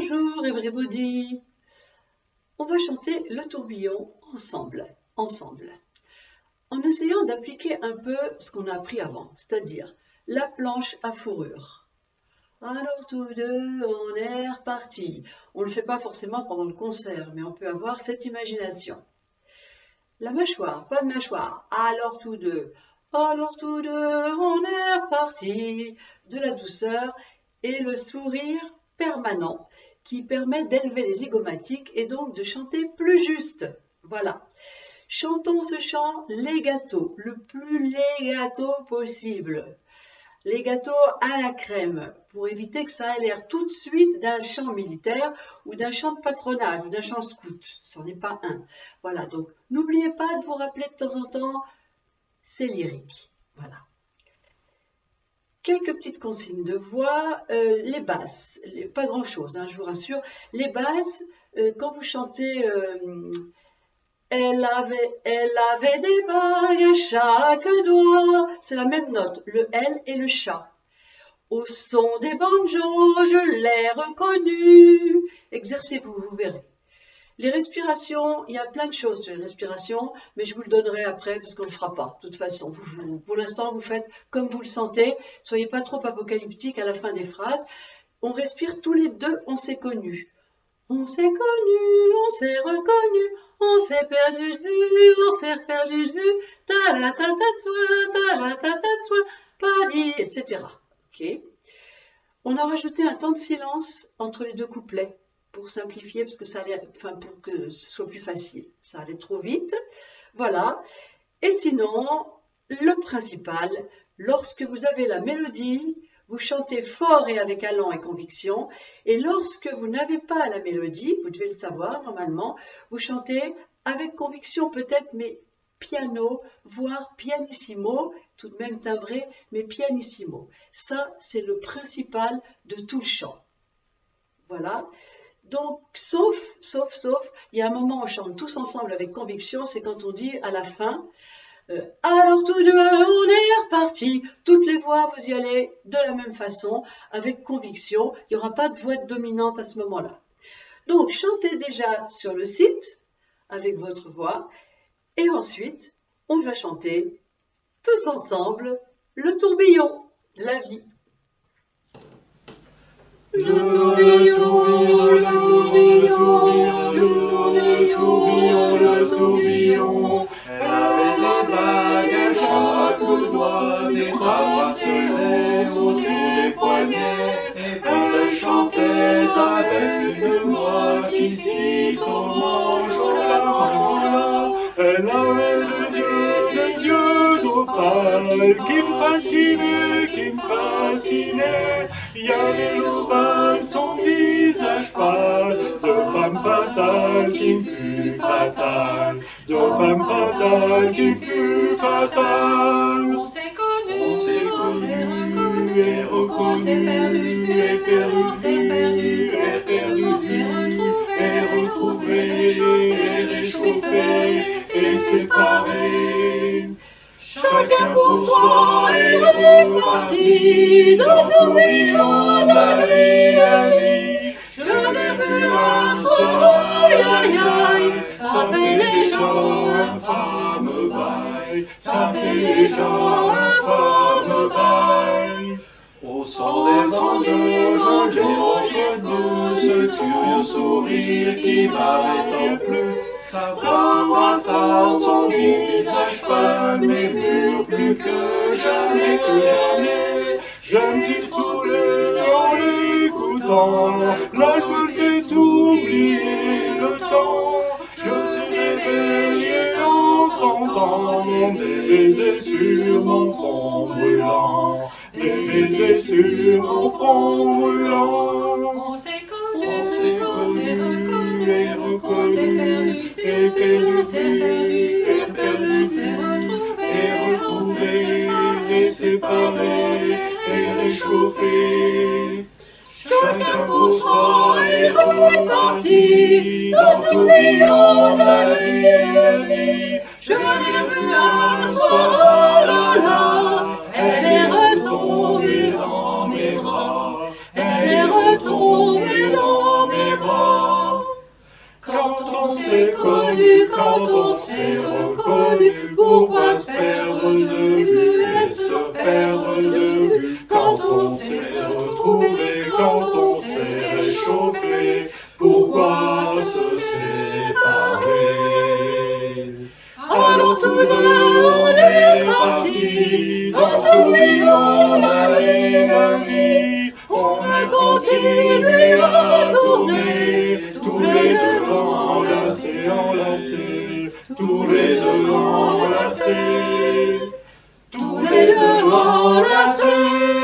Bonjour everybody. On va chanter le tourbillon ensemble, en essayant d'appliquer un peu ce qu'on a appris avant, c'est-à-dire la planche à fourrure. Alors tous deux, on est reparti. On ne le fait pas forcément pendant le concert, mais on peut avoir cette imagination. La mâchoire, pas de mâchoire. Alors tous deux, on est reparti. De la douceur et le sourire permanent qui permet d'élever les zygomatiques et donc de chanter plus juste. Voilà. Chantons ce chant legato, le plus legato possible. Legato à la crème, pour éviter que ça ait l'air tout de suite d'un chant militaire ou d'un chant de patronage ou d'un chant scout. Ce n'en est pas un. Voilà, donc n'oubliez pas de vous rappeler de temps en temps, c'est lyrique. Voilà. Quelques petites consignes de voix, les basses, pas grand-chose, hein, je vous rassure. Les basses, quand vous chantez elle avait des bagues à chaque doigt, c'est la même note, le L et le chat. Au son des banjos, je l'ai reconnu. Exercez-vous, vous verrez. Les respirations, il y a plein de choses sur les respirations, mais je vous le donnerai après parce qu'on ne le fera pas. De toute façon, pour l'instant, vous faites comme vous le sentez. Soyez pas trop apocalyptique à la fin des phrases. On respire tous les deux, on s'est connus. On s'est connus, on s'est reconnus, on s'est perdu de vue, on s'est perdu de vue, ta la ta ta de soi, pas dit, etc. Ok. On a rajouté un temps de silence entre les deux couplets. Pour simplifier, parce que ça allait, pour que ce soit plus facile. Ça allait trop vite. Voilà. Et sinon, le principal, lorsque vous avez la mélodie, vous chantez fort et avec allant et conviction. Et lorsque vous n'avez pas la mélodie, vous devez le savoir normalement, vous chantez avec conviction peut-être, mais piano, voire pianissimo, tout de même timbré, mais pianissimo. Ça, c'est le principal de tout le chant. Voilà. Donc, sauf, il y a un moment où on chante tous ensemble avec conviction, c'est quand on dit à la fin, alors tous deux, on est reparti. Toutes les voix, vous y allez de la même façon, avec conviction. Il n'y aura pas de voix dominante à ce moment-là. Donc, chantez déjà sur le site avec votre voix. Et ensuite, on va chanter tous ensemble le tourbillon de la vie. Le tourbillon, le tourbillon, le tourbillon, le tourbillon. Elle avait des bagues à chaque doigt, des bracelets autour des poignets. Et quand elle chantait avec une voix qui cite au manjola, elle avait les yeux d'opale qui me fascinaient. Il y avait l'ovale, son visage pâle, de femme fatale qui me fut fatale, de femme fatale qui me fut fatale. On s'est connus, on s'est connus et reconnus, on s'est perdu, et perdu, on s'est perdu, et perdu, on s'est et retrouvé, et réchauffé, et séparé. Chacun pour soi est reparti dans le tourbillon de la vie. Je l'ai vu un soir, aïe aïe aïe, ça fait des gens infâmes bail, ça fait des gens infâmes bail. Au son des anges, j'ai reconnu ce curieux sourire qui m'avait tant plu. Sa voix si fatale, son visage pâle, mais mûr plus que jamais, Je me dis sourire en l'écoutant, là je me fais oublier le temps. Je suis réveillé en sentant des baisers sur mon front brûlant, des baisers sur mon front brûlant. on s'est connus, On s'est connus et on s'est reconnus, perdu, et perdu, on s'est perdu, et perdu, on s'est retrouvé, et retrouvé, et séparé, et réchauffé. Chacun pour soi est reparti dans le tourbillon de la vie. Je l'ai vu un soir, là là, elle est retombée dans mes bras, elle est retombée dans mes on s'est connu, quand on s'est reconnu, pourquoi se perdre de vue et se perdre de vue? Quand on s'est retrouvé, quand on s'est réchauffé, pourquoi se séparer? Alors tous deux on est partis, dans tourbillon d'aller la vie. On a continué à tourner, tous les deux enlacés, enlacés, tous les deux enlacés, tous les deux enlacés.